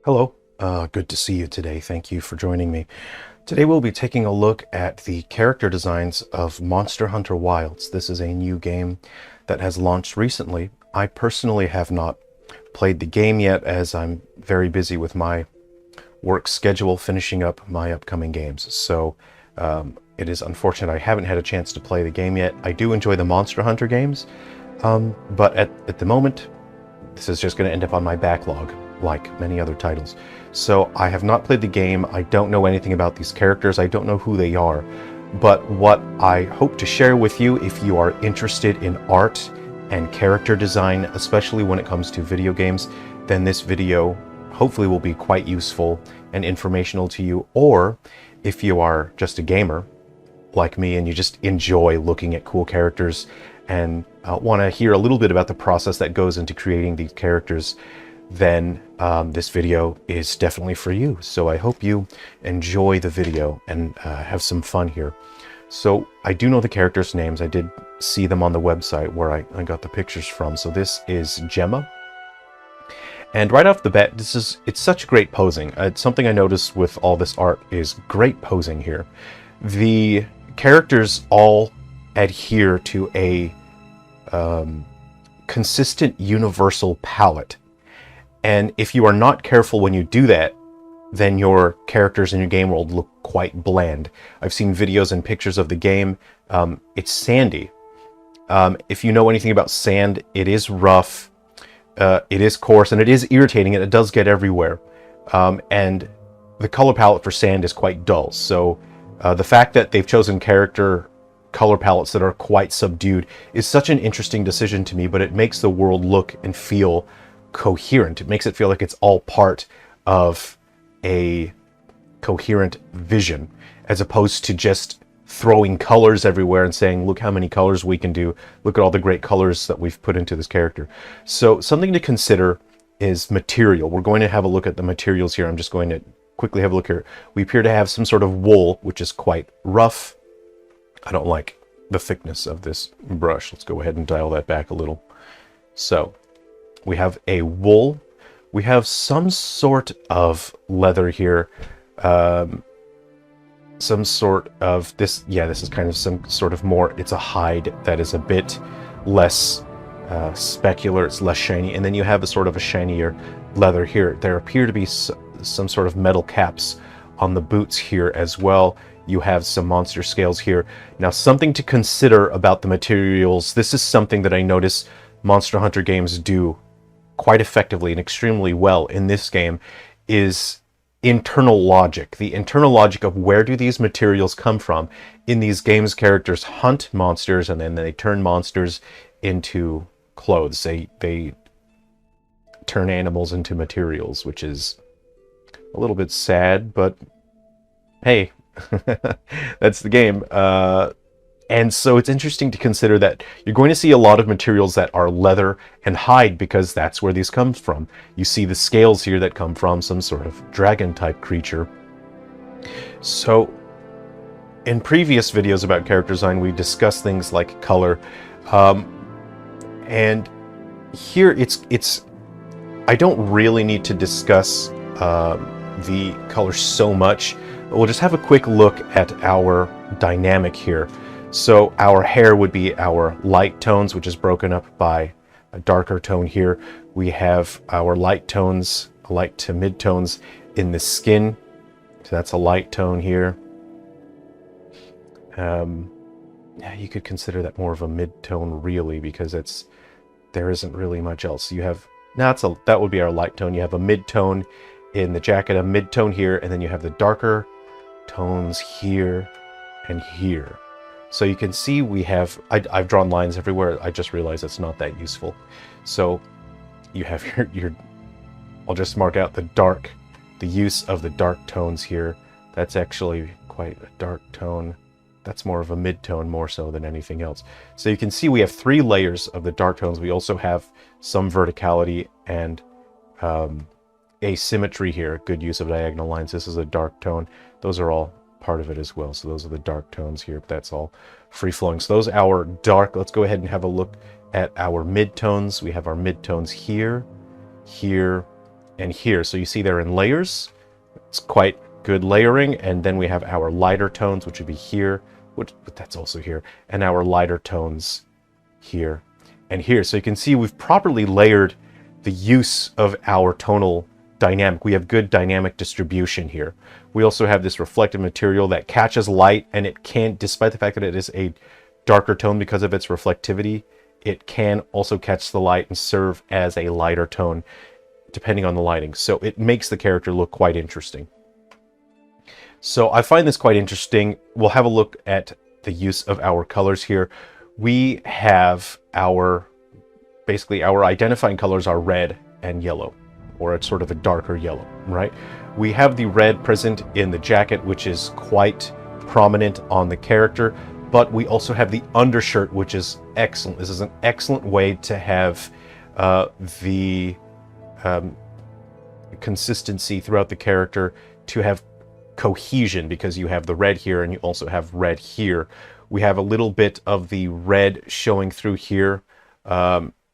Hello, good to see you today. Thank you for joining me. Today we'll be taking a look at the character designs of Monster Hunter Wilds. This is a new game that has launched recently. I personally have not played the game yet as I'm very busy with my work schedule finishing up my upcoming games. So it is unfortunate I haven't had a chance to play the game yet. I do enjoy the Monster Hunter games, but at the moment, this is just going to end up on my backlog, like many other titles. So I have not played the game. I don't know anything about these characters. I don't know who they are. But what I hope to share with you, if you are interested in art and character design, especially when it comes to video games, then this video hopefully will be quite useful and informational to you. Or if you are just a gamer like me and you just enjoy looking at cool characters and want to hear a little bit about the process that goes into creating these characters, then this video is definitely for you. So I hope you enjoy the video and have some fun here. So I do know the characters' names. I did see them on the website where I got the pictures from. So this is Gemma. And right off the bat, it's such great posing. It's something I noticed with all this art is great posing here. The characters all adhere to a consistent universal palette. And if you are not careful when you do that, then your characters in your game world look quite bland. I've seen videos and pictures of the game. It's sandy. If you know anything about sand, it is rough, it is coarse, and it is irritating, and it does get everywhere. And the color palette for sand is quite dull. So the fact that they've chosen character color palettes that are quite subdued is such an interesting decision to me, but it makes the world look and feel coherent. It makes it feel like it's all part of a coherent vision, as opposed to just throwing colors everywhere and saying, look how many colors we can do. Look at all the great colors that we've put into this character. So something to consider is material. We're going to have a look at the materials here. I'm just going to quickly have a look here. We appear to have some sort of wool, which is quite rough. I don't like the thickness of this brush. Let's go ahead and dial that back a little. So we have a wool. We have some sort of leather here. Some sort of this. Yeah, this is kind of some sort of more. It's a hide that is a bit less specular. It's less shiny. And then you have a sort of a shinier leather here. There appear to be some sort of metal caps on the boots here as well. You have some monster scales here. Now, something to consider about the materials. This is something that I notice Monster Hunter games do quite effectively and extremely well in this game, is internal logic. The internal logic of where do these materials come from. In these games, characters hunt monsters and then they turn monsters into clothes. They turn animals into materials, which is a little bit sad, but hey, that's the game. And so it's interesting to consider that you're going to see a lot of materials that are leather and hide, because that's where these come from. You see the scales here that come from some sort of dragon type creature. So in previous videos about character design, we discussed things like color. And here it's I don't really need to discuss the color so much. We'll just have a quick look at our dynamic here. So our hair would be our light tones, which is broken up by a darker tone here. We have our light tones, light to mid tones in the skin. So that's a light tone here. Yeah, you could consider that more of a mid tone really, because there isn't really much else. You have, that would be our light tone. You have a mid tone in the jacket, a mid tone here, and then you have the darker tones here and here. So you can see we have, I've drawn lines everywhere. I just realized it's not that useful. So you have your I'll just mark out the use of the dark tones here. That's actually quite a dark tone. That's more of a mid-tone more so than anything else. So you can see we have 3 layers of the dark tones. We also have some verticality and asymmetry here. Good use of diagonal lines. This is a dark tone. Those are all part of it as well. So those are the dark tones here, but that's all free-flowing. So those are our dark. Let's go ahead and have a look at our mid-tones. We have our mid-tones here, here, and here. So you see they're in layers. It's quite good layering. And then we have our lighter tones, which would be here, but that's also here, and our lighter tones here and here. So you can see we've properly layered the use of our tonal dynamic. We have good dynamic distribution here. We also have this reflective material that catches light, and it can, despite the fact that it is a darker tone because of its reflectivity, it can also catch the light and serve as a lighter tone depending on the lighting. So it makes the character look quite interesting. So I find this quite interesting. We'll have a look at the use of our colors here. We have basically our identifying colors are red and yellow, or it's sort of a darker yellow, right? We have the red present in the jacket, which is quite prominent on the character, but we also have the undershirt, which is excellent. This is an excellent way to have the consistency throughout the character, to have cohesion, because you have the red here and you also have red here. We have a little bit of the red showing through here,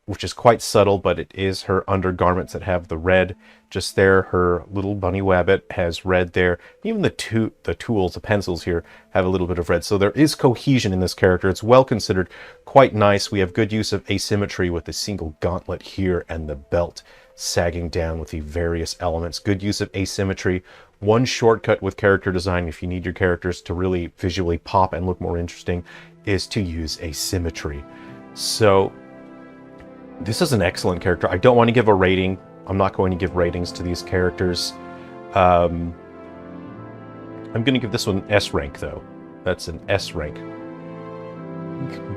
which is quite subtle, but it is her undergarments that have the red just there. Her little bunny wabbit has red there. Even the tools, the pencils here, have a little bit of red. So there is cohesion in this character. It's well considered, quite nice. We have good use of asymmetry with the single gauntlet here and the belt sagging down with the various elements. Good use of asymmetry. One shortcut with character design, if you need your characters to really visually pop and look more interesting, is to use asymmetry. So this is an excellent character. I don't want to give a rating. I'm not going to give ratings to these characters. I'm going to give this one S rank, though. That's an S rank.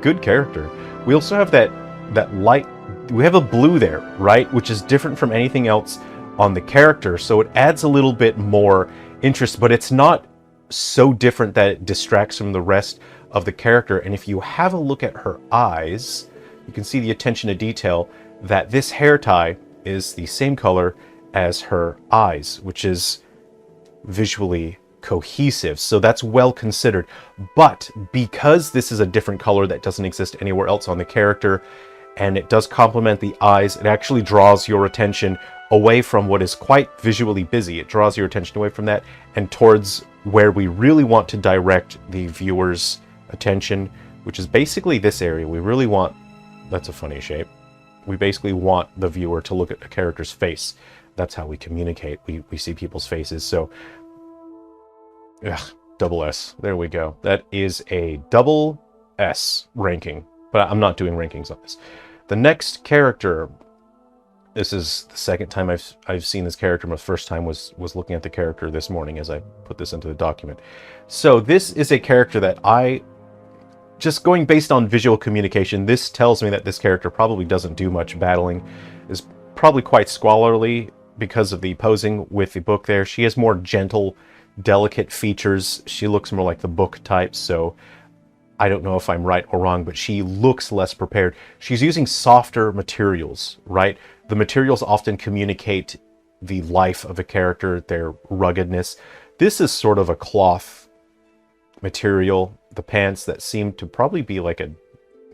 Good character. We also have that light. We have a blue there, right? Which is different from anything else on the character. So it adds a little bit more interest, but it's not so different that it distracts from the rest of the character. And if you have a look at her eyes, you can see the attention to detail that this hair tie is the same color as her eyes, which is visually cohesive. So that's well considered. But because this is a different color that doesn't exist anywhere else on the character, and it does complement the eyes, it actually draws your attention away from what is quite visually busy. It draws your attention away from that and towards where we really want to direct the viewer's attention, which is basically this area. We really want, that's a funny shape. We basically want the viewer to look at a character's face. That's how we communicate. We see people's faces. So, double S. There we go. That is a double S ranking. But I'm not doing rankings on this. The next character, this is the second time I've seen this character. My first time was looking at the character this morning as I put this into the document. So this is a character that just going based on visual communication, this tells me that this character probably doesn't do much battling, is probably quite scholarly because of the posing with the book there. She has more gentle, delicate features. She looks more like the book type, so I don't know if I'm right or wrong, but she looks less prepared. She's using softer materials, right? The materials often communicate the life of a character, their ruggedness. This is sort of a cloth material. The pants that seem to probably be like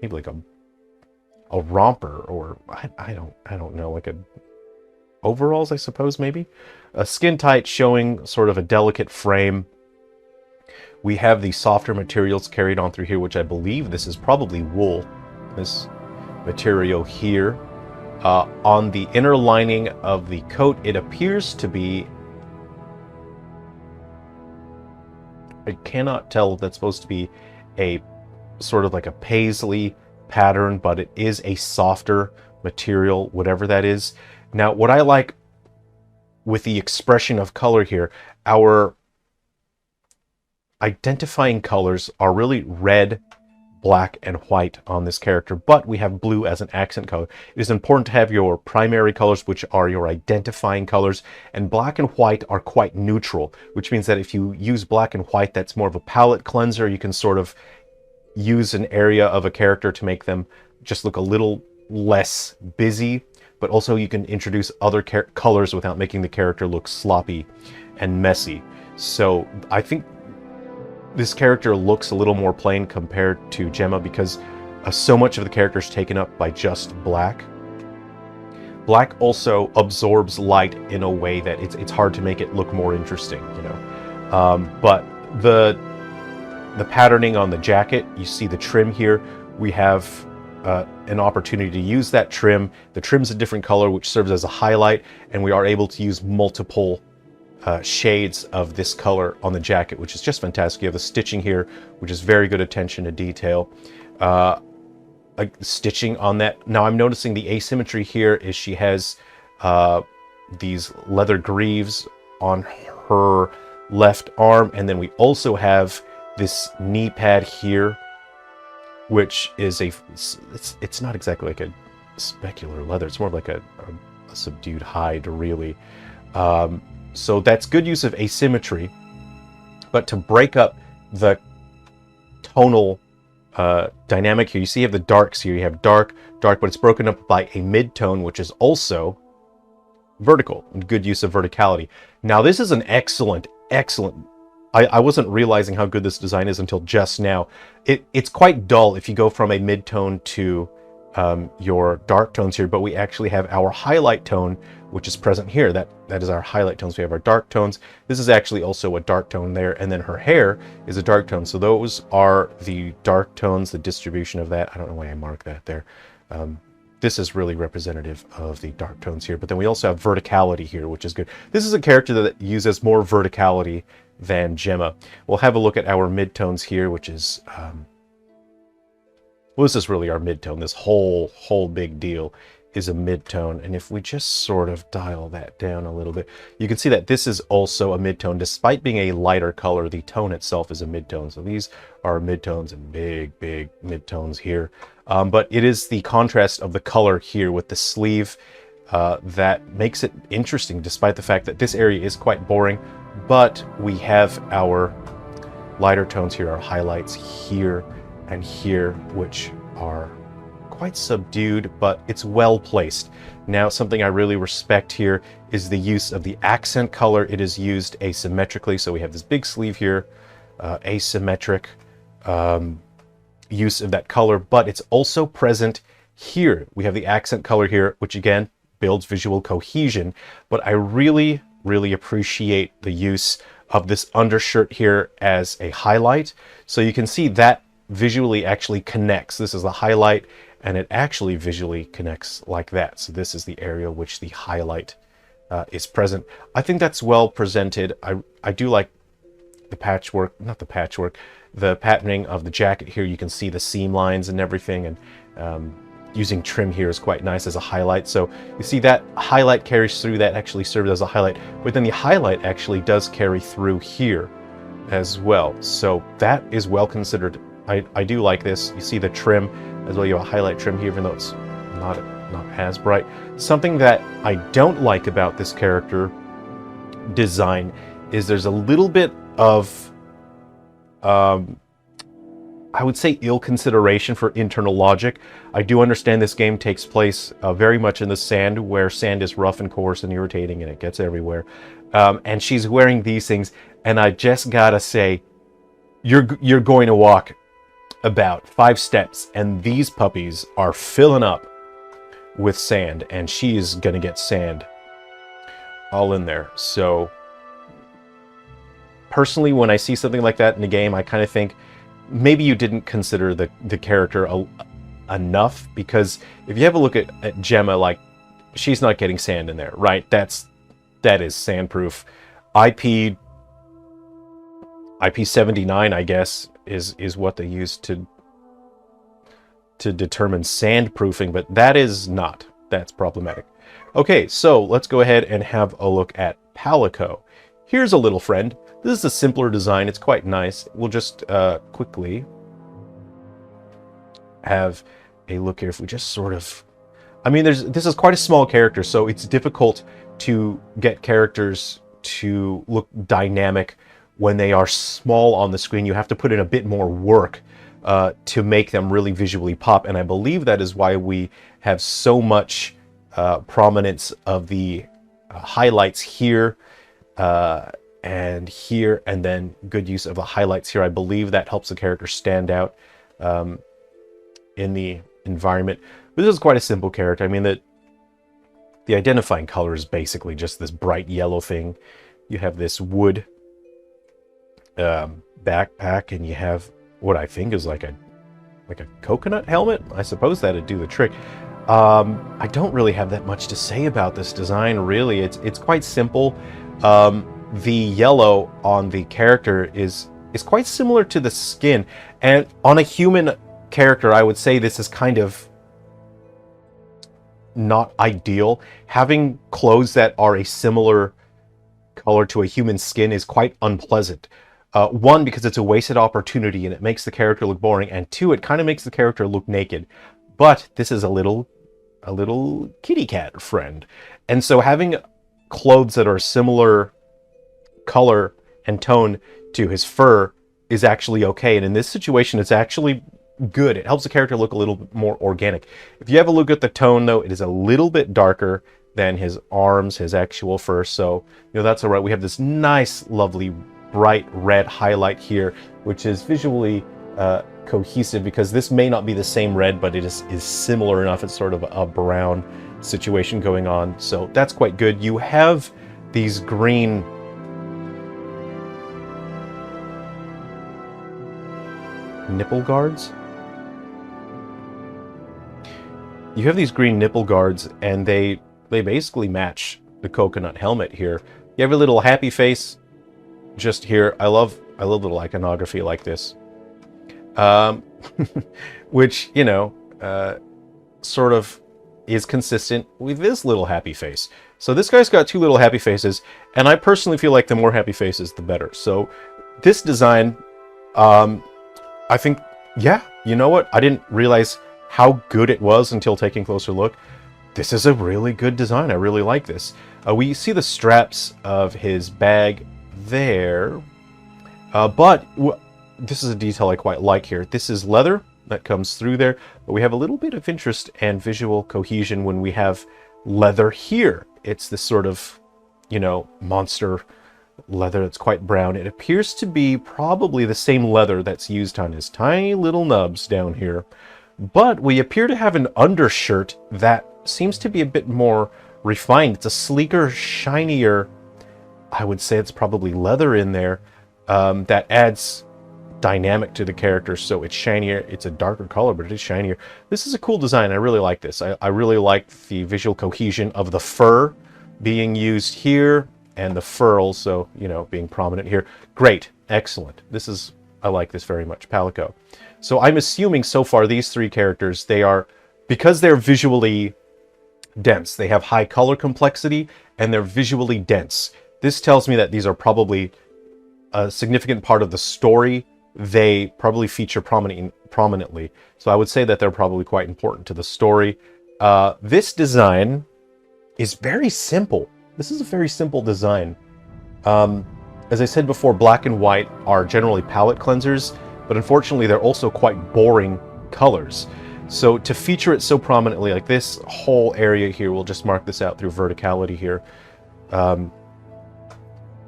maybe like a romper, or I don't know, like a overalls, I suppose, maybe. A skin tight, showing sort of a delicate frame. We have the softer materials carried on through here, which I believe this is probably wool, this material here. On the inner lining of the coat, it appears to be, I cannot tell if that's supposed to be a sort of like a paisley pattern, but it is a softer material, whatever that is. Now, what I like with the expression of color here, our identifying colors are really red, black, and white on this character, but we have blue as an accent color. It is important to have your primary colors, which are your identifying colors, and black and white are quite neutral, which means that if you use black and white, that's more of a palette cleanser. You can sort of use an area of a character to make them just look a little less busy, but also you can introduce other colors without making the character look sloppy and messy. So I think this character looks a little more plain compared to Gemma because so much of the character is taken up by just black. Black also absorbs light in a way that it's hard to make it look more interesting, you know. But the patterning on the jacket, you see the trim here. We have an opportunity to use that trim. The trim's a different color, which serves as a highlight, and we are able to use multiple shades of this color on the jacket, which is just fantastic. You have the stitching here, which is very good attention to detail. Stitching on that. Now I'm noticing the asymmetry here is she has these leather greaves on her left arm, and then we also have this knee pad here, which is it's not exactly like a specular leather. It's more like a subdued hide, really. So that's good use of asymmetry. But to break up the tonal dynamic here, you see you have the darks here. You have dark, dark, but it's broken up by a mid-tone, which is also vertical, and good use of verticality. Now this is an excellent, I wasn't realizing how good this design is until just now. It's quite dull if you go from a mid-tone to your dark tones here, but we actually have our highlight tone, which is present here. That is our highlight tones. We have our dark tones. This is actually also a dark tone there, and then her hair is a dark tone. So those are the dark tones, the distribution of that. I don't know why I marked that there. This is really representative of the dark tones here, but then we also have verticality here, which is good. This is a character that uses more verticality than Gemma. We'll have a look at our midtones here, which is, well, this is really our midtone. This whole big deal is a midtone, and if we just sort of dial that down a little bit, you can see that this is also a midtone. Despite being a lighter color, the tone itself is a midtone. So these are midtones and big midtones here. But it is the contrast of the color here with the sleeve that makes it interesting, despite the fact that this area is quite boring. But we have our lighter tones here, our highlights here and here, which are quite subdued, but it's well placed. Now, something I really respect here is the use of the accent color. It is used asymmetrically, so we have this big sleeve here, asymmetric use of that color, but it's also present here. We have the accent color here, which again builds visual cohesion, but I really appreciate the use of this undershirt here as a highlight. So you can see that visually actually connects. This is the highlight, and it actually visually connects like that. So this is the area which the highlight is present. I think that's well presented. I do like the patchwork, not the patchwork, the patterning of the jacket here. You can see the seam lines and everything, and using trim here is quite nice as a highlight. So you see that highlight carries through, that actually serves as a highlight, but then the highlight actually does carry through here as well. So that is well considered. I do like this. You see the trim as well. You have a highlight trim here, even though it's not as bright. Something that I don't like about this character design is there's a little bit of I would say ill consideration for internal logic. I do understand this game takes place very much in the sand, where sand is rough and coarse and irritating and it gets everywhere. And she's wearing these things, and I just gotta say, you're going to walk about 5 steps and these puppies are filling up with sand, and she is gonna get sand all in there. So personally, when I see something like that in the game, I kind of think maybe you didn't consider the character enough, because if you have a look at Gemma, like, she's not getting sand in there, right? That is sandproof. IP79, I guess, is what they use to determine sandproofing, but that is not. That's problematic. Okay, so let's go ahead and have a look at Palico. Here's a little friend. This is a simpler design. It's quite nice. We'll just quickly have a look here. If we just sort of, I mean, this is quite a small character, so it's difficult to get characters to look dynamic when they are small on the screen. You have to put in a bit more work to make them really visually pop, and I believe that is why we have so much prominence of the highlights here and here, and then good use of the highlights here. I believe that helps the character stand out in the environment. But this is quite a simple character. I mean, that The identifying color is basically just this bright yellow thing. You have this wood backpack, and you have what I think is like a coconut helmet. I suppose that'd do the trick. I don't really have that much to say about this design, really. It's quite simple. The yellow on the character is quite similar to the skin, and on a human character, I would say this is kind of not ideal. Having clothes that are a similar color to a human skin is quite unpleasant. One, because it's a wasted opportunity and it makes the character look boring, and two, it kind of makes the character look naked. But this is a little kitty cat friend, and so having clothes that are similar color and tone to his fur is actually okay, and in this situation it's actually good. It helps the character look a little bit more organic. If you have a look at the tone, though, it is a little bit darker than his arms, his actual fur, so that's all right. We have this nice, lovely, bright red highlight here, which is visually cohesive, because this may not be the same red, but it is similar enough. It's sort of a brown situation going on, so that's quite good. You have these green nipple guards. You have these green nipple guards, and they basically match the coconut helmet here. You have a little happy face just here. I love little iconography like this, which sort of is consistent with this little happy face. So this guy's got two little happy faces, and I personally feel like the more happy faces, the better. So this design, I think, yeah, you know what? I didn't realize how good it was until taking a closer look. This is a really good design. I really like this. We see the straps of his bag there, but this is a detail I quite like here. This is leather that comes through there, but we have a little bit of interest and visual cohesion when we have leather here. It's this sort of, monster leather that's quite brown. It appears to be probably the same leather that's used on his tiny little nubs down here. But we appear to have an undershirt that seems to be a bit more refined. It's a sleeker, shinier, I would say it's probably leather in there, that adds dynamic to the character. So it's shinier. It's a darker color, but it is shinier. This is a cool design. I really like this. I really like the visual cohesion of the fur being used here, and the fur also, being prominent here. Great. Excellent. I like this very much. Palico. So I'm assuming so far these three characters, because they're visually dense, they have high color complexity, and they're visually dense. This tells me that these are probably a significant part of the story. They probably feature prominently. So I would say that they're probably quite important to the story. This design is very simple. This is a very simple design. As I said before, black and white are generally palette cleansers, but unfortunately they're also quite boring colors. So to feature it so prominently, like this whole area here, we'll just mark this out through verticality here.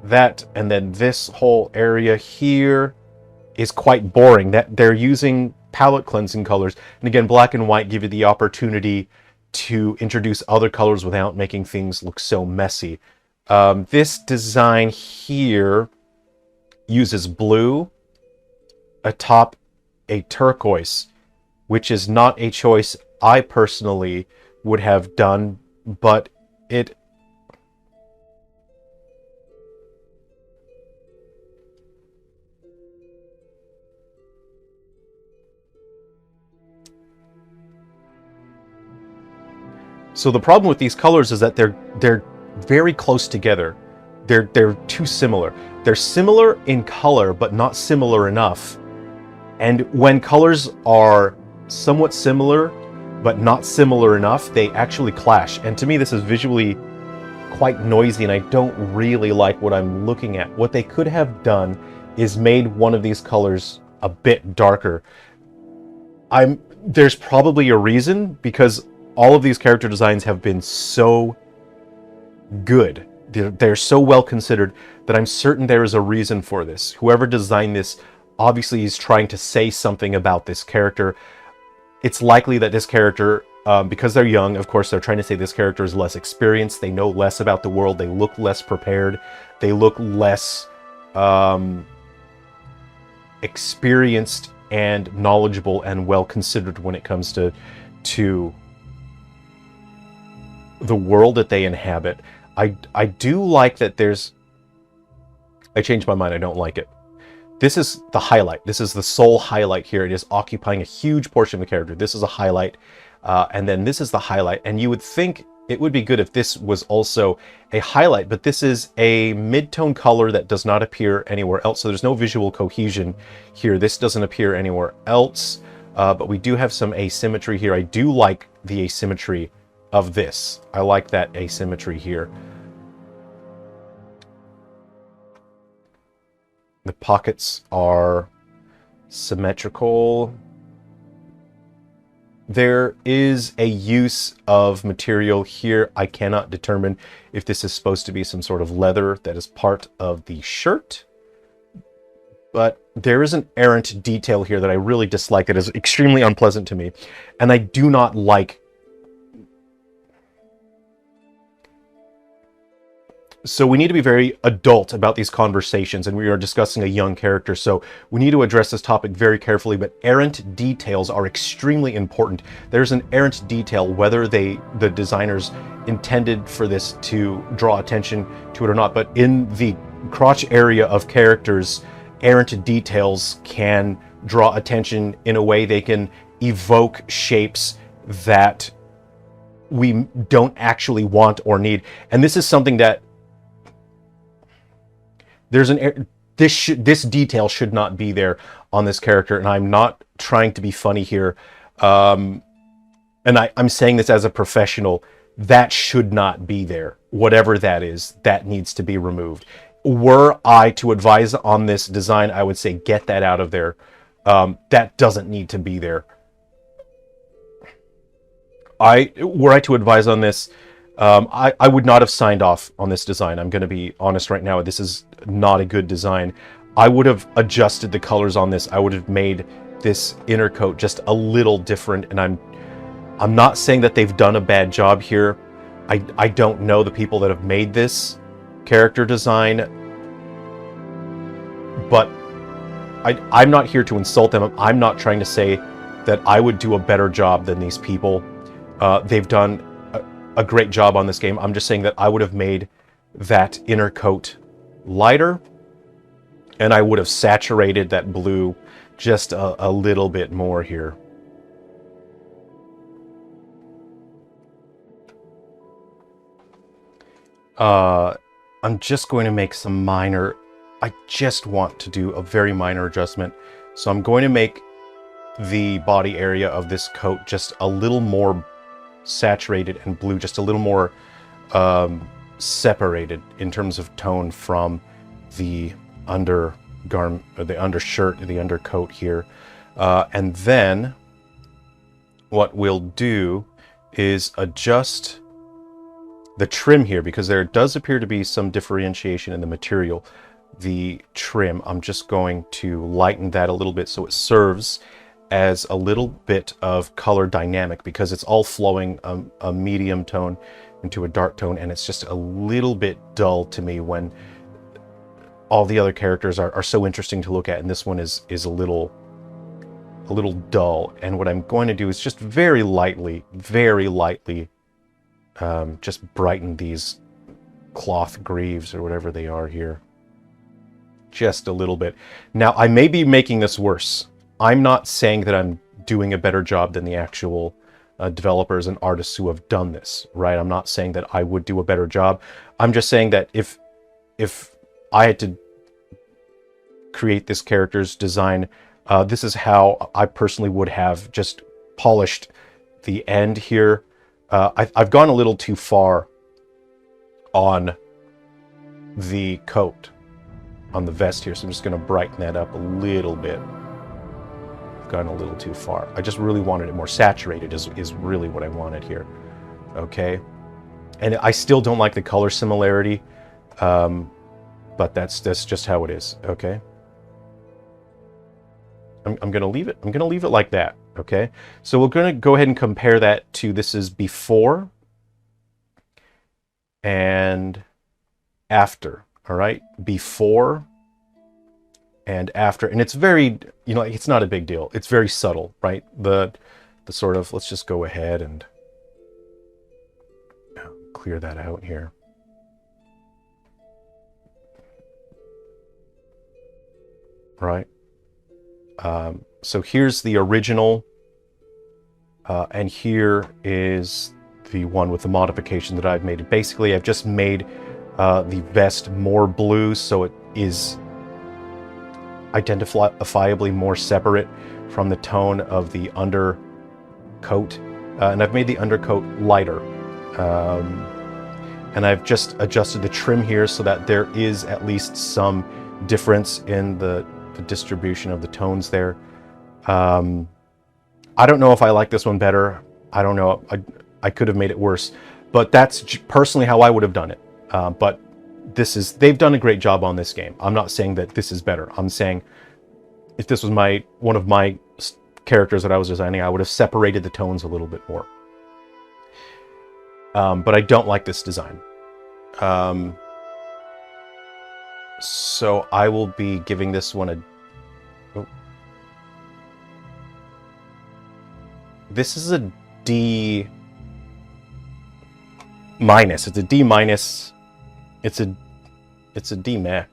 That, and then this whole area here is quite boring. That they're using palette cleansing colors. And again, black and white give you the opportunity to introduce other colors without making things look so messy. This design here uses blue atop a turquoise, which is not a choice I personally would have done, but it... So the problem with these colors is that they're very close together. They're too similar. They're similar in color, but not similar enough. And when colors are somewhat similar, but not similar enough, they actually clash. And to me, this is visually quite noisy, and I don't really like what I'm looking at. What they could have done is made one of these colors a bit darker. There's probably a reason, because all of these character designs have been so good. They're so well considered that I'm certain there is a reason for this. Whoever designed this obviously is trying to say something about this character. It's likely that this character because they're young, of course, they're trying to say this character is less experienced. They know less about the world. They look less prepared. They look less experienced and knowledgeable and well considered when it comes to the world that they inhabit. I do like that there's... I changed my mind. I don't like it. This is the highlight. This is the sole highlight here. It is occupying a huge portion of the character. This is a highlight. And then this is the highlight. And you would think it would be good if this was also a highlight, but this is a mid-tone color that does not appear anywhere else. So there's no visual cohesion here. This doesn't appear anywhere else. But we do have some asymmetry here. I do like the asymmetry of this. I like that asymmetry here. The pockets are symmetrical. There is a use of material here. I cannot determine if this is supposed to be some sort of leather that is part of the shirt. But there is an errant detail here that I really dislike, that is extremely unpleasant to me. And I do not like... So we need to be very adult about these conversations, and we are discussing a young character, so we need to address this topic very carefully, but errant details are extremely important. There's an errant detail, whether the designers intended for this to draw attention to it or not, but in the crotch area of characters, errant details can draw attention in a way. They can evoke shapes that we don't actually want or need, and this is something that there's an this detail should not be there on this character, and I'm not trying to be funny here. And I'm saying this as a professional. That should not be there. Whatever that is, that needs to be removed. Were I to advise on this design, I would say get that out of there. That doesn't need to be there. Were I to advise on this, I would not have signed off on this design. I'm going to be honest right now. This is not a good design. I would have adjusted the colors on this. I would have made this inner coat just a little different. And I'm not saying that they've done a bad job here. I don't know the people that have made this character design, but I'm not here to insult them. I'm not trying to say that I would do a better job than these people. They've done a great job on this game. I'm just saying that I would have made that inner coat lighter, and I would have saturated that blue just a little bit more here. I'm just going to make some minor... I just want to do a very minor adjustment. So I'm going to make the body area of this coat just a little more saturated and blue, just a little more separated in terms of tone from the undergarment, or the undershirt, the undercoat here. And then what we'll do is adjust the trim here, because there does appear to be some differentiation in the material. The trim, I'm just going to lighten that a little bit so it serves as a little bit of color dynamic, because it's all flowing a medium tone into a dark tone, and it's just a little bit dull to me when all the other characters are so interesting to look at, and this one is a little dull. And what I'm going to do is just very lightly just brighten these cloth greaves or whatever they are here. Just a little bit. Now, I may be making this worse. I'm not saying that I'm doing a better job than the actual developers and artists who have done this, right? I'm not saying that I would do a better job. I'm just saying that if I had to create this character's design, this is how I personally would have just polished the end here. I've gone a little too far on the coat, on the vest here, so I'm just going to brighten that up a little bit. I've gone a little too far. I just really wanted it more saturated is really what I wanted here. Okay, and I still don't like the color similarity, but that's just how it is. Okay, I'm going to leave it. I'm going to leave it like that. Okay, so we're going to go ahead and compare that to, this is before and after. All right, before and after, and it's very, you know, it's not a big deal. It's very subtle, right? The sort of, let's just go ahead and clear that out here. Right. So here's the original, and here is the one with the modification that I've made. Basically, I've just made the vest more blue, so it is identifiably more separate from the tone of the undercoat, and I've made the undercoat lighter, and I've just adjusted the trim here so that there is at least some difference in the distribution of the tones there. I don't know if I like this one better. I don't know. I could have made it worse, but that's personally how I would have done it. But they've done a great job on this game. I'm not saying that this is better. I'm saying if this was one of my characters that I was designing, I would have separated the tones a little bit more. But I don't like this design. So I will be giving this one a... Oh. This is a D minus. It's a D minus. It's a D meh.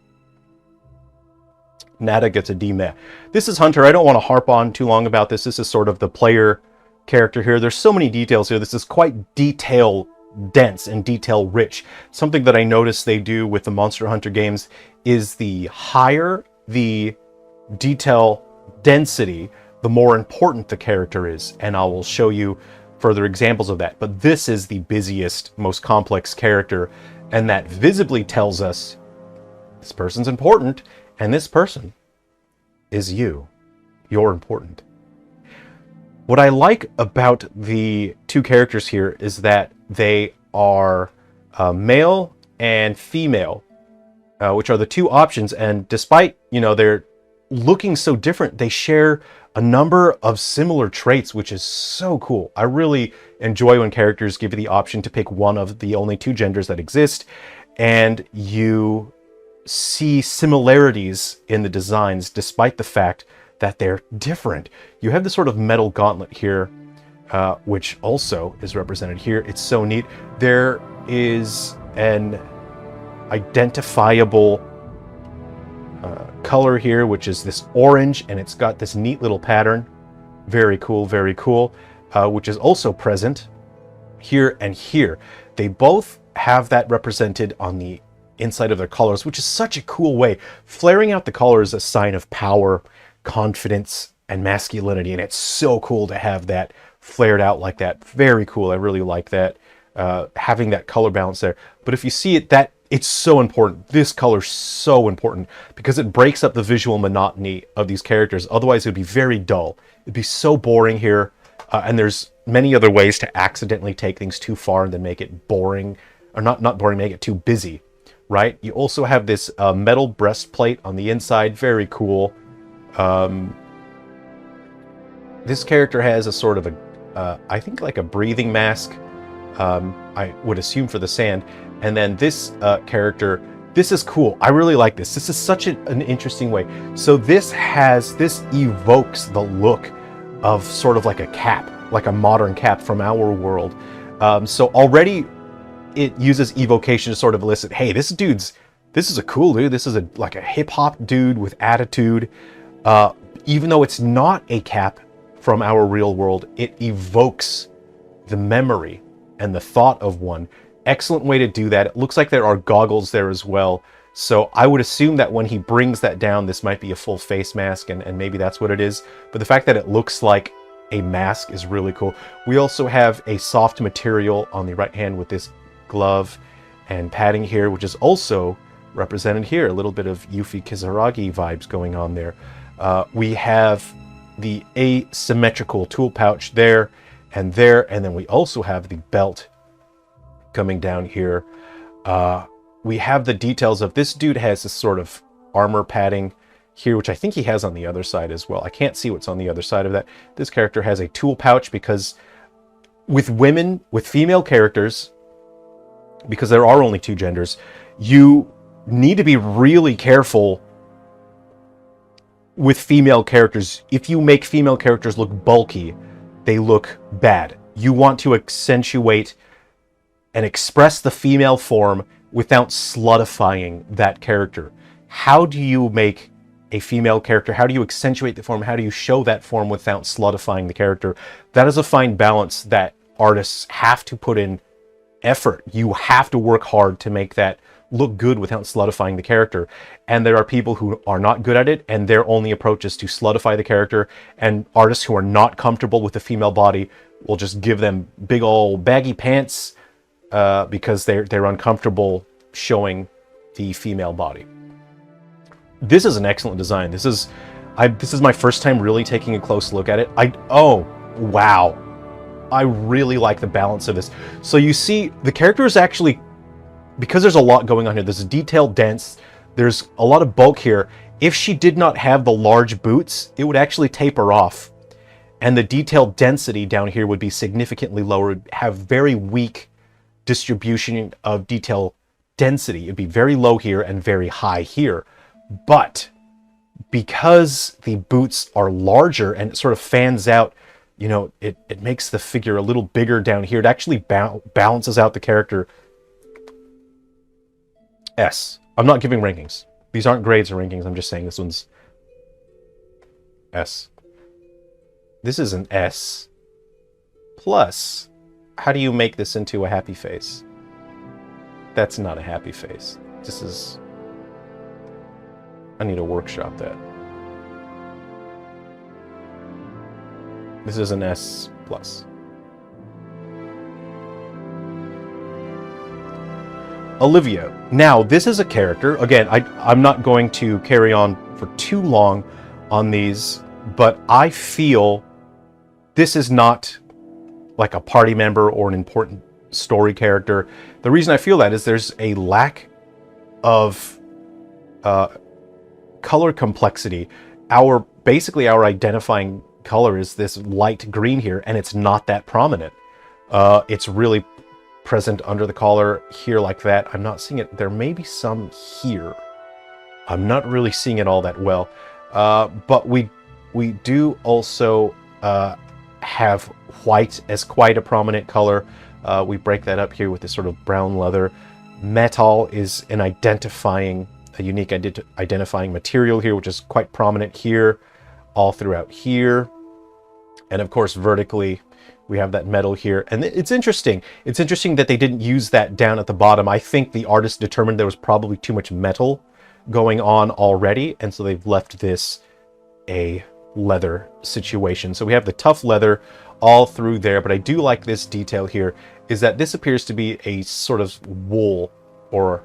Nada gets a D meh. This is Hunter. I don't want to harp on too long about this. This is sort of the player character here. There's so many details here. This is quite detail dense and detail rich. Something that I noticed they do with the Monster Hunter games is the higher the detail density, the more important the character is. And I will show you further examples of that. But this is the busiest, most complex character, and that visibly tells us this person's important, and this person is you. You're important. What I like about the two characters here is that they are male and female, which are the two options. And despite, you know, they're looking so different, they share a number of similar traits, which is so cool. I really enjoy when characters give you the option to pick one of the only two genders that exist, and you see similarities in the designs despite the fact that they're different. You have this sort of metal gauntlet here, which also is represented here. It's so neat. There is an identifiable color here, which is this orange, and it's got this neat little pattern. Very cool, very cool, which is also present here and here. They both have that represented on the inside of their collars, which is such a cool way. Flaring out the collar is a sign of power, confidence, and masculinity, and it's so cool to have that flared out like that. Very cool. I really like that, having that color balance there. But if you see it, that it's so important. This color's so important because it breaks up the visual monotony of these characters. Otherwise, it would be very dull. It'd be so boring here, and there's many other ways to accidentally take things too far and then make it boring, or not boring, make it too busy, right? You also have this metal breastplate on the inside. Very cool. This character has a sort of a, I think like a breathing mask, I would assume for the sand. And then this character, this is cool. I really like this. This is such an interesting way. So this evokes the look of sort of like a cap, like a modern cap from our world. So already it uses evocation to sort of elicit, hey, this is a cool dude. This is like a hip hop dude with attitude. Even though it's not a cap from our real world, it evokes the memory and the thought of one. Excellent way to do that. It looks like there are goggles there as well. So I would assume that when he brings that down, this might be a full face mask, and maybe that's what it is. But the fact that it looks like a mask is really cool. We also have a soft material on the right hand with this glove and padding here, which is also represented here. A little bit of Yuffie Kizaragi vibes going on there. We have the asymmetrical tool pouch there, and then we also have the belt coming down here. We have the details of this dude has this sort of armor padding here, which I think he has on the other side as well. I can't see what's on the other side of that. This character has a tool pouch because with female characters, because there are only two genders, you need to be really careful with female characters. If you make female characters look bulky, they look bad. You want to accentuate and express the female form without slutifying that character. How do you make a female character? How do you accentuate the form? How do you show that form without slutifying the character? That is a fine balance that artists have to put in effort. You have to work hard to make that look good without slutifying the character. And there are people who are not good at it, and their only approach is to slutify the character. And artists who are not comfortable with the female body will just give them big old baggy pants because they're uncomfortable showing the female body. This is an excellent design. This is my first time really taking a close look at it. Oh wow, I really like the balance of this. So you see, the character is actually, because there's a lot going on here, there's a detailed dense, there's a lot of bulk here. If she did not have the large boots, it would actually taper off. And the detailed density down here would be significantly lower. It would have very weak distribution of detail density. It'd be very low here and very high here. But because the boots are larger and it sort of fans out, you know, it makes the figure a little bigger down here. It actually balances out the character. S. I'm not giving rankings. These aren't grades or rankings. I'm just saying this one's S. This is an S. Plus, how do you make this into a happy face? That's not a happy face. This is... I need to workshop that. This is an S+. Olivia. Now, this is a character. Again, I'm not going to carry on for too long on these, but I feel this is not like a party member or an important story character. The reason I feel that is there's a lack of color complexity. Basically our identifying color is this light green here, and it's not that prominent. It's really present under the collar here like that. I'm not seeing it. There may be some here. I'm not really seeing it all that well. But we do also have white as quite a prominent color. We break that up here with this sort of brown leather. Metal is an a unique identifying material here, which is quite prominent here, all throughout here. And of course, vertically, we have that metal here. And it's interesting. It's interesting that they didn't use that down at the bottom. I think the artist determined there was probably too much metal going on already, and so they've left this a leather situation. So we have the tough leather all through there, but I do like this detail here, is that this appears to be a sort of wool, or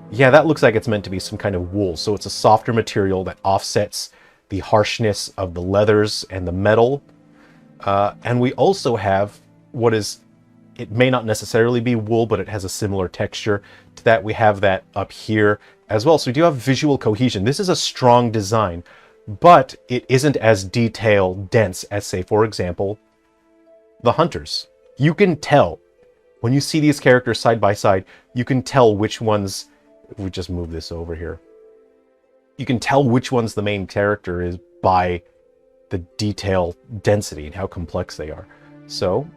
yeah, that looks like it's meant to be some kind of wool. So it's a softer material that offsets the harshness of the leathers and the metal. And we also have what is, it may not necessarily be wool, but it has a similar texture to that. We have that up here as well. So we do have visual cohesion. This is a strong design, but it isn't as detail dense as, say, for example, the hunters. You can tell when you see these characters side by side, you can tell which ones, if we just move this over here, you can tell which one's the main character is by the detail density and how complex they are. So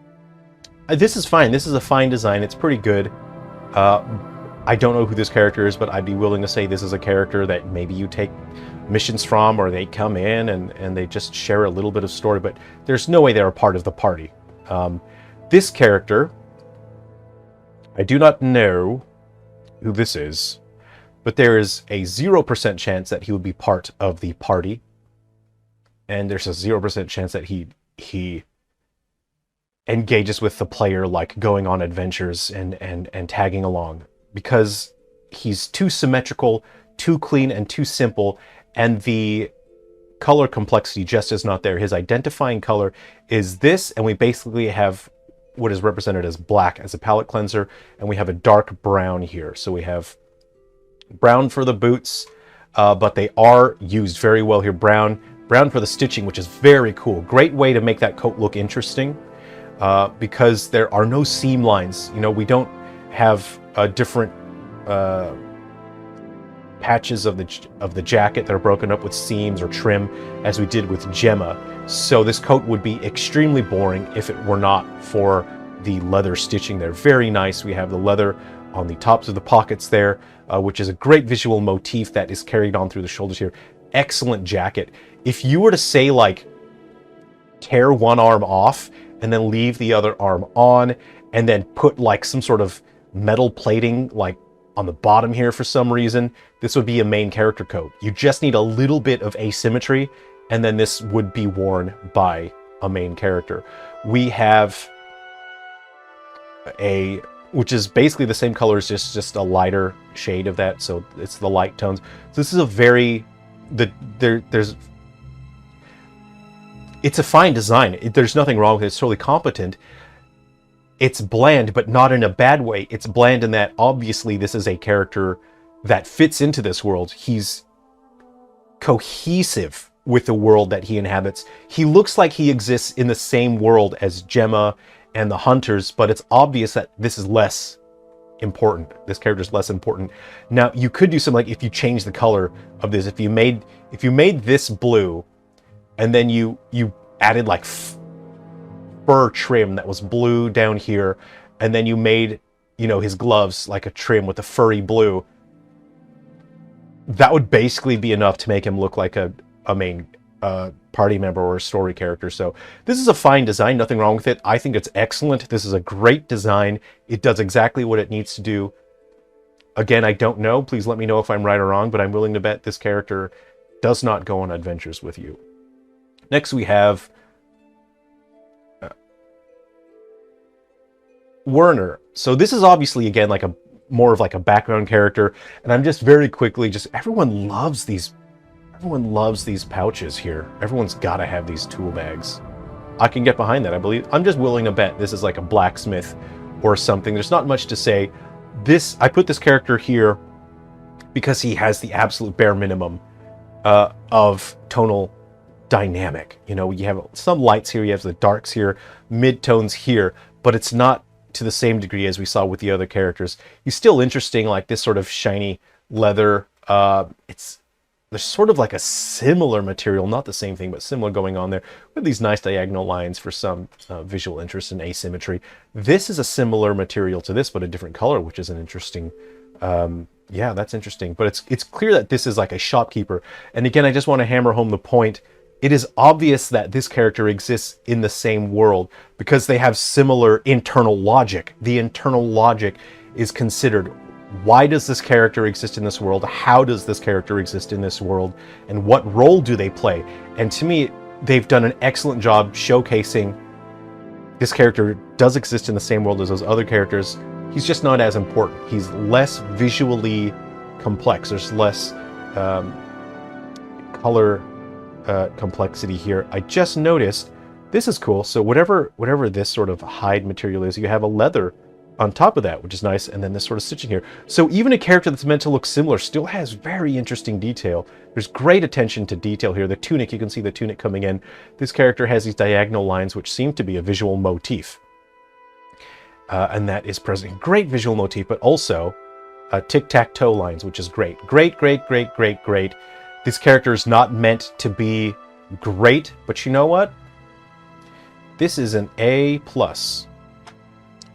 this is fine. This is a fine design. It's pretty good. I don't know who this character is, but I'd be willing to say this is a character that maybe you take missions from, or they come in and they just share a little bit of story, but there's no way they're a part of the party. This character, I do not know who this is, but there is a 0% chance that he would be part of the party. And there's a 0% chance that he engages with the player, like going on adventures and tagging along, because he's too symmetrical, too clean, and too simple, and the color complexity just is not there. His identifying color is this, and we basically have what is represented as black as a palette cleanser, and we have a dark brown here. So we have brown for the boots, but they are used very well here. Brown for the stitching, which is very cool. Great way to make that coat look interesting, because there are no seam lines. You know, we don't have different patches of the jacket that are broken up with seams or trim as we did with Gemma. So this coat would be extremely boring if it were not for the leather stitching there. Very nice. We have the leather on the tops of the pockets there, which is a great visual motif that is carried on through the shoulders here. Excellent jacket. If you were to say, like, tear one arm off and then leave the other arm on and then put like some sort of metal plating like on the bottom here for some reason, this would be a main character coat. You just need a little bit of asymmetry and then this would be worn by a main character. We have which is basically the same color as just a lighter shade of that, so it's the light tones. So this is a very, it's a fine design. There's nothing wrong with it. It's totally competent. It's bland, but not in a bad way. It's bland in that obviously this is a character that fits into this world. He's cohesive with the world that he inhabits. He looks like he exists in the same world as Gemma and the hunters, but it's obvious that this is less important. This character is less important. Now, you could do something like, if you change the color of this, if you made this blue, and then you added like fur trim that was blue down here, and then you made, you know, his gloves like a trim with a furry blue, that would basically be enough to make him look like a main party member or a story character. So this is a fine design, nothing wrong with it. I think it's excellent. This is a great design. It does exactly what it needs to do. Again, I don't know. Please let me know if I'm right or wrong, but I'm willing to bet this character does not go on adventures with you. Next we have Werner. So this is obviously, again, like more of like a background character, and I'm just very quickly, everyone loves these pouches here. Everyone's got to have these tool bags. I can get behind that, I believe. I'm just willing to bet this is like a blacksmith or something. There's not much to say. I put this character here because he has the absolute bare minimum of tonal dynamic. You know, you have some lights here, you have the darks here, mid-tones here, but it's not to the same degree as we saw with the other characters. He's still interesting, like this sort of shiny leather. There's sort of like a similar material, not the same thing, but similar going on there, with these nice diagonal lines for some visual interest and asymmetry. This is a similar material to this, but a different color, which is an interesting, yeah, that's interesting. But it's clear that this is like a shopkeeper. And again, I just want to hammer home the point. It is obvious that this character exists in the same world because they have similar internal logic. The internal logic is considered, why does this character exist in this world? How does this character exist in this world? And what role do they play? And to me, they've done an excellent job showcasing this character does exist in the same world as those other characters. He's just not as important. He's less visually complex. There's less color complexity here. I just noticed, this is cool. So whatever this sort of hide material is, you have a leather on top of that, which is nice, and then this sort of stitching here. So even a character that's meant to look similar still has very interesting detail. There's great attention to detail here. The tunic, you can see the tunic coming in. This character has these diagonal lines, which seem to be a visual motif. And that is present. Great visual motif, but also tic-tac-toe lines, which is great. Great, great, great, great, great. This character is not meant to be great, but you know what? This is an A+.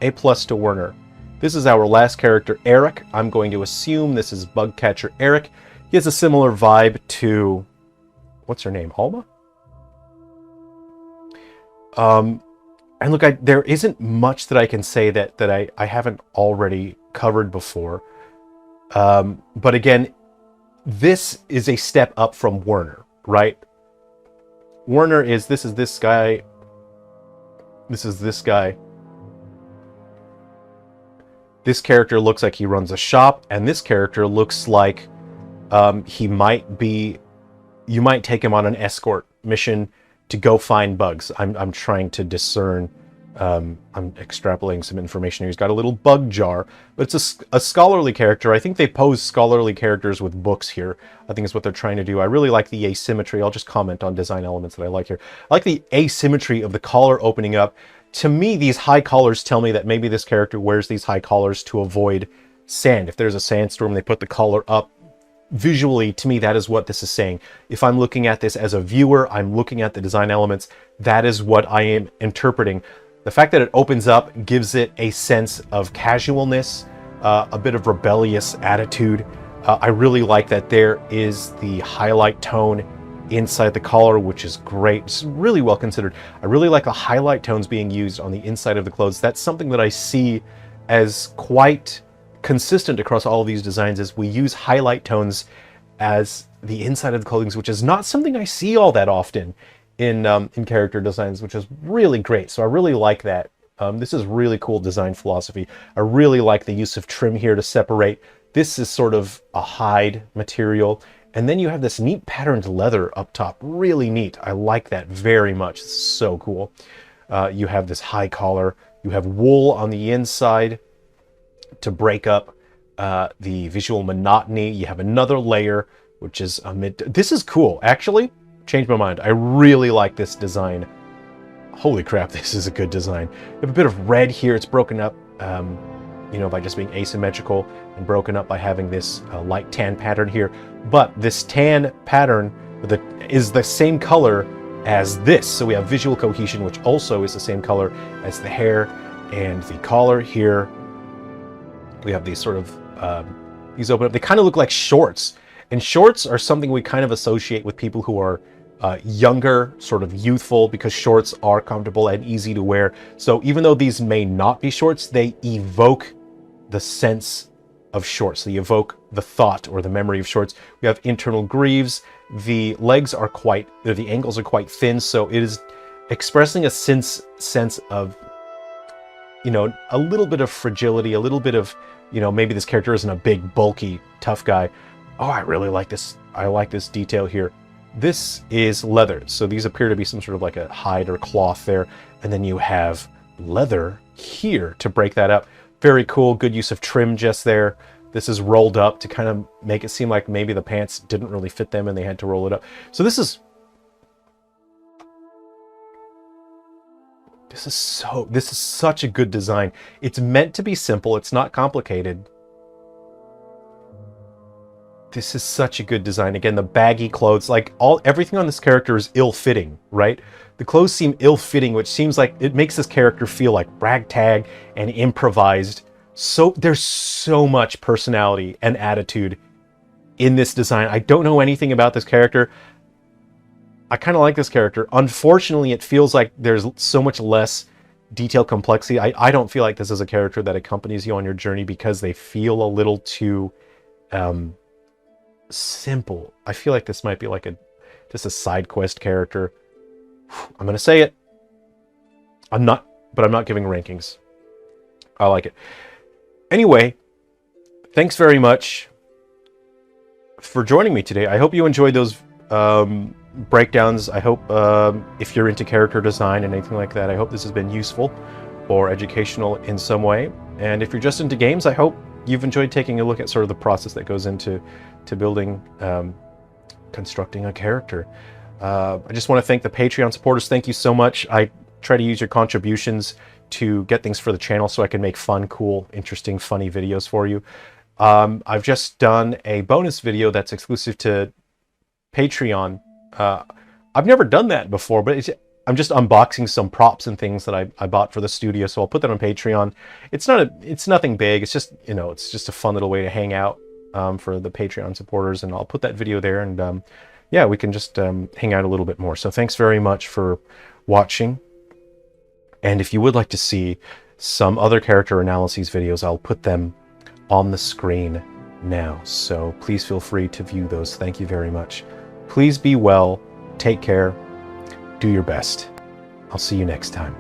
A+ to Werner. This is our last character, Eric. I'm going to assume this is Bugcatcher Eric. He has a similar vibe to, what's her name, Alma? And look, there isn't much that I can say that I haven't already covered before. But again, this is a step up from Werner, right? Werner is, this is this guy. This is this guy. This character looks like he runs a shop, and this character looks like he might be, you might take him on an escort mission to go find bugs. I'm trying to discern I'm extrapolating some information here. He's got a little bug jar, but it's a scholarly character. I think they pose scholarly characters with books here. I think is what they're trying to do. I really like the asymmetry. I'll just comment on design elements that I like here. I like the asymmetry of the collar opening up. To me, these high collars tell me that maybe this character wears these high collars to avoid sand. If there's a sandstorm, they put the collar up. Visually, to me, that is what this is saying. If I'm looking at this as a viewer, I'm looking at the design elements. That is what I am interpreting. The fact that it opens up gives it a sense of casualness, a bit of rebellious attitude. I really like that there is the highlight tone inside the collar, which is great. It's really well considered. I really like the highlight tones being used on the inside of the clothes. That's something that I see as quite consistent across all of these designs, is we use highlight tones as the inside of the clothing, which is not something I see all that often in character designs, which is really great. So I really like that. This is really cool design philosophy. I really like the use of trim here to separate. This is sort of a hide material. And then you have this neat patterned leather up top. Really neat. I like that very much. This is so cool. You have this high collar. You have wool on the inside to break up the visual monotony. You have another layer, which is a mid... This is cool. Actually, changed my mind. I really like this design. Holy crap, this is a good design. You have a bit of red here. It's broken up, you know, by just being asymmetrical, and broken up by having this light tan pattern here. But this tan pattern is the same color as this. So we have visual cohesion, which also is the same color as the hair and the collar here. We have these sort of, these open up. They kind of look like shorts. And shorts are something we kind of associate with people who are younger, sort of youthful, because shorts are comfortable and easy to wear. So even though these may not be shorts, they evoke the sense of shorts. They evoke the thought or the memory of shorts. We have internal greaves. The legs are quite, the angles are quite thin, so it is expressing a sense of, you know, a little bit of fragility, a little bit of, you know, maybe this character isn't a big, bulky, tough guy. Oh, I really like this. I like this detail here. This is leather. So these appear to be some sort of like a hide or cloth there. And then you have leather here to break that up. Very cool. Good use of trim just there. This is rolled up to kind of make it seem like maybe the pants didn't really fit them and they had to roll it up. So this is such a good design. It's meant to be simple. It's not complicated. This is such a good design. Again, the baggy clothes, like everything on this character is ill-fitting, right? The clothes seem ill-fitting, which seems like it makes this character feel like ragtag and improvised. So there's so much personality and attitude in this design. I don't know anything about this character. I kind of like this character. Unfortunately, it feels like there's so much less detail complexity. I don't feel like this is a character that accompanies you on your journey because they feel a little too simple. I feel like this might be like just a side quest character. I'm gonna say it. I'm not giving rankings. I like it. Anyway, thanks very much for joining me today. I hope you enjoyed those breakdowns. I hope if you're into character design and anything like that, I hope this has been useful or educational in some way. And if you're just into games, I hope you've enjoyed taking a look at sort of the process that goes into building, constructing a character. I just want to thank the Patreon supporters. Thank you so much. I try to use your contributions to get things for the channel so I can make fun, cool, interesting, funny videos for you. I've just done a bonus video that's exclusive to Patreon. I've never done that before, but I'm just unboxing some props and things that I bought for the studio, so I'll put that on Patreon. It's nothing big. It's just, you know, it's just a fun little way to hang out for the Patreon supporters, and I'll put that video there, and yeah, we can just hang out a little bit more. So thanks very much for watching. And if you would like to see some other character analyses videos, I'll put them on the screen now. So please feel free to view those. Thank you very much. Please be well. Take care. Do your best. I'll see you next time.